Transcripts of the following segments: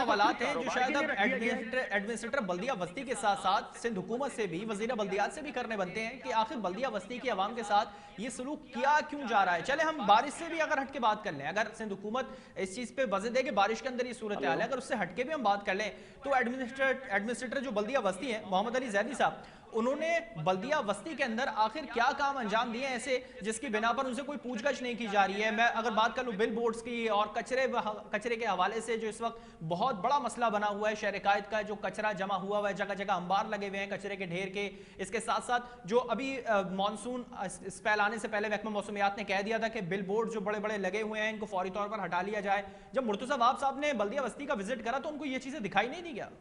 सवालात हैं जो शायद अब एडमिनिस्ट्रेटर बल्दिया बस्ती के साथ साथ सिंध हुकूमत से भी, वजीर बल्दियात से भी करने बनते हैं कि आखिर बल्दिया बस्ती की आवाम के साथ ये सलूक किया क्यों जा रहा है। चले हम बारिश से भी अगर हटके बात कर लें, अगर सिंध हुकूमत इस चीज पे वजह दे कि बारिश के अंदर ये सूरत हाल है, अगर उससे हटके भी हम बात कर लें तो एडमिनिस्ट्रेटर जो बल्दिया बस्ती है मोहम्मद अली जैदी साहब, उन्होंने बल्दिया बस्ती के अंदर आखिर क्या काम अंजाम दिए ऐसे जिसकी बिना पर उनसे कोई पूछगछ नहीं की जा रही है। मैं अगर बात कर लूं बिल बोर्ड्स की और कचरे के हवाले से, जो इस वक्त बहुत बड़ा मसला बना हुआ है शहर कायद का, जो कचरा जमा हुआ है, जगह जगह अंबार लगे हुए हैं कचरे के ढेर के। इसके साथ साथ जो अभी मानसून स्पेल आने से पहले महकमा मौसमियात ने कह दिया था कि बिल बोर्ड जो बड़े बड़े लगे हुए हैं इनको फौरी तौर पर हटा लिया जाए। जब मुर्तजा वाब साहब ने बल्दिया बस्ती का विजिट करा तो उनको ये चीजें दिखाई नहीं दी क्या?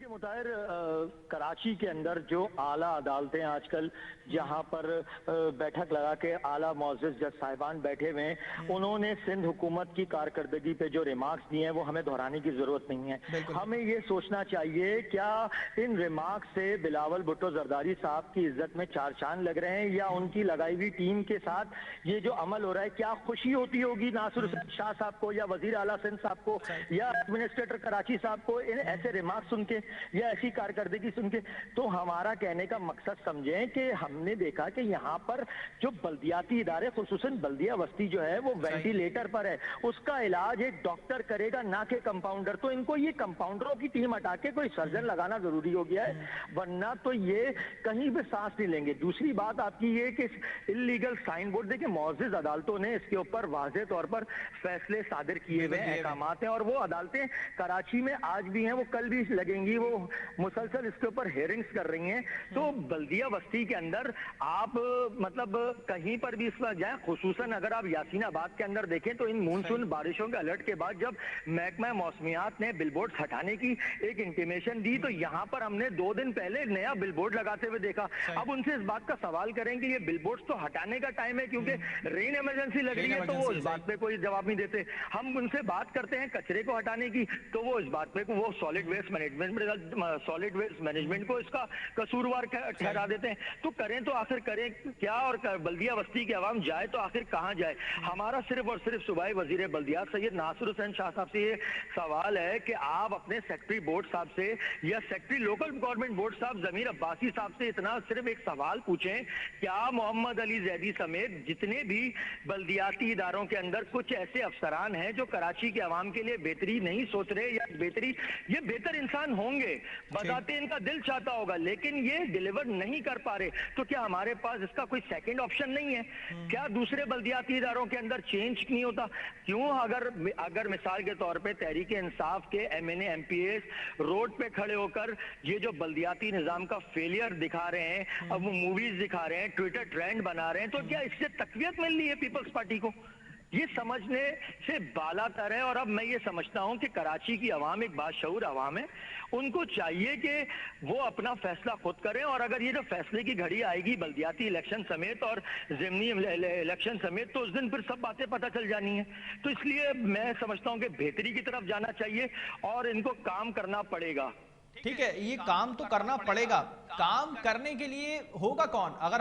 मुताहिर, कराची के अंदर जो आला अदालतें आजकल जहां पर बैठक लगा के आला मुअज़्ज़ज़ जज साहिबान बैठे हुए हैं, उन्होंने सिंध हुकूमत की कारकर्दगी पे जो रिमार्क्स दिए हैं वो हमें दोहराने की जरूरत नहीं है। हमें ये सोचना चाहिए क्या इन रिमार्क्स से बिलावल भुट्टो जरदारी साहब की इज्जत में चार चांद लग रहे हैं, या उनकी लगाई हुई टीम के साथ ये जो अमल हो रहा है क्या खुशी होती होगी नासिर शाह साहब को या वजीर आला सिंध साहब को या एडमिनिस्ट्रेटर कराची साहब को इन ऐसे रिमार्क्स सुन के या ऐसी कारकर्दगी सुन के? तो हमारा कहने का मकसद समझें कि हमने देखा कि यहाँ पर जो बल्दियाती इदारे, खुसूसन बल्दिया बस्ती जो है वो वेंटिलेटर पर है, उसका इलाज एक डॉक्टर करेगा ना कि कंपाउंडर। तो इनको ये कंपाउंडरों की टीम हटा के कोई सर्जन लगाना जरूरी हो गया है, वरना तो ये कहीं भी सांस नहीं लेंगे। दूसरी बात आपकी ये कि इलीगल साइन बोर्ड, देखिए मुअज़्ज़ज़ अदालतों ने इसके ऊपर वाज़ेह तौर पर फैसले सादिर किए हुए अहकामात हैं और वो अदालतें कराची में आज भी हैं, वो कल भी लगेंगी, वो मुसलसल इसके ऊपर हेयरिंग्स कर रही हैं। तो बल्दिया बस्ती के अंदर आप मतलब कहीं पर भी इस पर जाए, खुसूसन अगर आप यासीनाबाद के अंदर देखें तो इन मानसून बारिशों के अलर्ट के बाद जब महकमा मौसमियात ने बिलबोर्ड हटाने की एक इंटीमेशन दी तो यहाँ पर हमने 2 दिन पहले नया बिलबोर्ड लगाते हुए देखा। अब उनसे इस बात का सवाल करें कि ये बिलबोर्ड तो हटाने का टाइम है क्योंकि रेन इमरजेंसी लग रही है, तो वो इस बात पे कोई जवाब नहीं देते। हम उनसे बात करते हैं कचरे को हटाने की तो वो इस बात पे वो सॉलिड वेस्ट मैनेजमेंट को इसका कसूरवार ठहरा देते हैं। तो करें तो आखिर करें क्या, और बल्दिया बस्ती की आवाम जाए तो आखिर कहां जाए? हमारा सिर्फ और सिर्फ सूबाई वजीर बल्दियात सैयद नासिर हुसैन शाह साहब से ये सवाल है कि आप अपने सेक्रेटरी बोर्ड साहब से या सेक्रेटरी लोकल गवर्नमेंट बोर्ड साहब जमीर अब्बासी साहब से इतना सिर्फ एक सवाल पूछें, क्या मोहम्मद अली जैदी समेत जितने भी बल्दियाती इदारों के अंदर कुछ ऐसे अफसरान हैं जो कराची के आवाम के लिए बेहतरी नहीं सोच रहे या ये बेहतर इंसान होंगे, बताते इनका दिल चाहता होगा, लेकिन ये डिलीवर नहीं कर पा रहे, तो क्या हमारे पास इसका कोई सेकंड ऑप्शन नहीं है? क्या दूसरे बल्दियाती इदारों के अंदर चेंज नहीं होता? क्यों अगर मिसाल के तौर पे तहरीक इंसाफ के MNA MPAs रोड पे खड़े होकर ये जो बल्दियाती निजाम का फेलियर दिखा रहे हैं, अब वो मूवीज दिखा रहे हैं, ट्विटर ट्रेंड बना रहे हैं, तो क्या इससे तकवीत मिल रही है पीपल्स पार्टी को? ये समझने से बालातर है। और अब मैं ये समझता हूं कि कराची की आवाम एक बाशऊर आवाम है, उनको चाहिए कि वो अपना फैसला खुद करें, और अगर ये जो फैसले की घड़ी आएगी बल्दियाती इलेक्शन समेत और ज़िमनी इलेक्शन समेत, तो उस दिन फिर सब बातें पता चल जानी है। तो इसलिए मैं समझता हूं कि बेहतरी की तरफ जाना चाहिए और इनको काम करना पड़ेगा। ठीक है, ये काम तो करना पड़ेगा। काम करने के लिए होगा कौन? अगर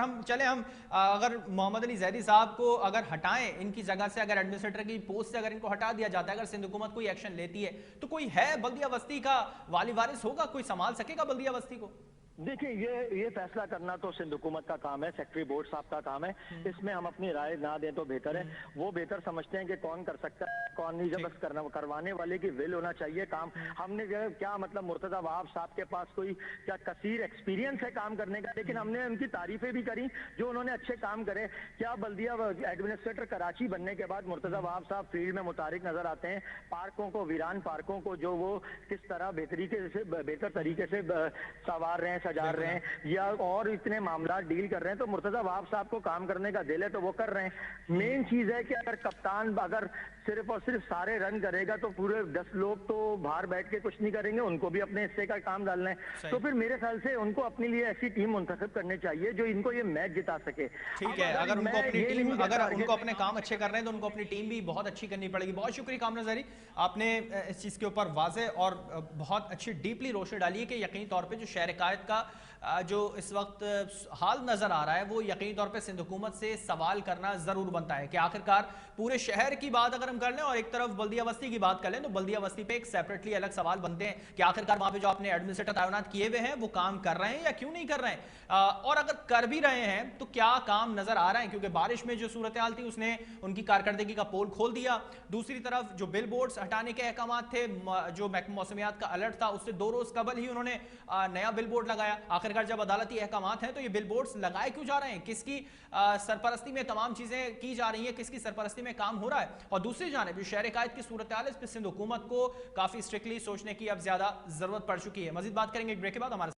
अगर मोहम्मद अली जैदी साहब को अगर हटाएं इनकी जगह से, अगर एडमिनिस्ट्रेटर की पोस्ट से अगर इनको हटा दिया जाता है, अगर सिंध हुकूमत कोई एक्शन लेती है, तो कोई है बल्दिया बस्ती का वाली वारिस होगा, कोई संभाल सकेगा बल्दिया बस्ती को? देखिए ये फैसला करना तो सिंध हुकूमत का काम है, सेक्रेटरी बोर्ड साहब का काम है। इसमें हम अपनी राय ना दें तो बेहतर है। वो बेहतर समझते हैं कि कौन कर सकता है कौन नहीं, जब बस करवाने वाले की विल होना चाहिए काम। हमने क्या मतलब मुर्तजा वहाब साहब के पास कोई क्या कसीर एक्सपीरियंस है काम करने का, लेकिन हमने उनकी तारीफें भी करी जो उन्होंने अच्छे काम करे। क्या बल्दिया एडमिनिस्ट्रेटर कराची बनने के बाद मुर्तजा वहाब साहब फील्ड में मुतारिक नजर आते हैं? पार्कों को, वीरान पार्कों को जो वो किस तरह बेहतर तरीके से संवार रहे हैं, सजा रहे हैं, या और इतने मामला डील कर रहे हैं। तो मुर्तजा वहाब साहब को काम करने का दिल है तो वो कर रहे हैं। मेन चीज है कि अगर कप्तान अगर सिर्फ और सिर्फ सारे रन करेगा तो पूरे 10 लोग तो बाहर बैठ के कुछ नहीं करेंगे, उनको भी अपने हिस्से का काम डालना है। तो फिर मेरे ख्याल से उनको अपने लिए ऐसी टीम मुंतखब करनी चाहिए जो इनको ये मैच जिता सके। ठीक है, अगर उनको अपने काम अच्छे कर रहे हैं तो उनको अपनी टीम भी बहुत अच्छी करनी पड़ेगी। बहुत शुक्रिया कामरान ज़हरी, आपने इस चीज़ के ऊपर वाज़ेह और बहुत अच्छी डीपली रोशनी डाली है कि यकीनी तौर पे जो शहर कायद का जो इस वक्त हाल नजर आ रहा है वो यकीनी तौर पे सिंध हुकूमत से सवाल करना जरूर बनता है कि आखिरकार पूरे शहर की बात अगर हम हम कर लें और एक तरफ बल्दिया बस्ती की बात कर लें, तो बल्दिया बस्ती पे एक सेपरेटली अलग सवाल बनते हैं कि आखिरकार वहां पे जो आपने एडमिनिस्ट्रेटर तैनात किए हुए हैं वो काम कर रहे हैं या क्यों नहीं कर रहे हैं, और अगर कर भी रहे हैं तो क्या काम नजर आ रहा है, क्योंकि बारिश में जो सूरत हाल थी उसने उनकी कारकर्दगी का पोल खोल दिया। दूसरी तरफ जो बिल बोर्ड्स हटाने के अहकाम थे, जो मौसमियात का अलर्ट था उससे 2 रोज कबल ही उन्होंने नया बिल बोर्ड लगाया। आखिरकार जब अदालती अहकाम हैं तो ये बिल बोर्ड्स लगाए क्यों जा रहे हैं, किसकी सरपरस्ती में तमाम चीजें की जा रही हैं, किसकी सरपरस्ती में काम हो रहा है। और दूसरी जानिब जो शहर कायद की सूरत हाल है, इस पर सिंध हुकूमत को काफी स्ट्रिक्टली सोचने की अब ज्यादा जरूरत पड़ चुकी है। मजीद बात करेंगे एक ब्रेक के बाद। हमारे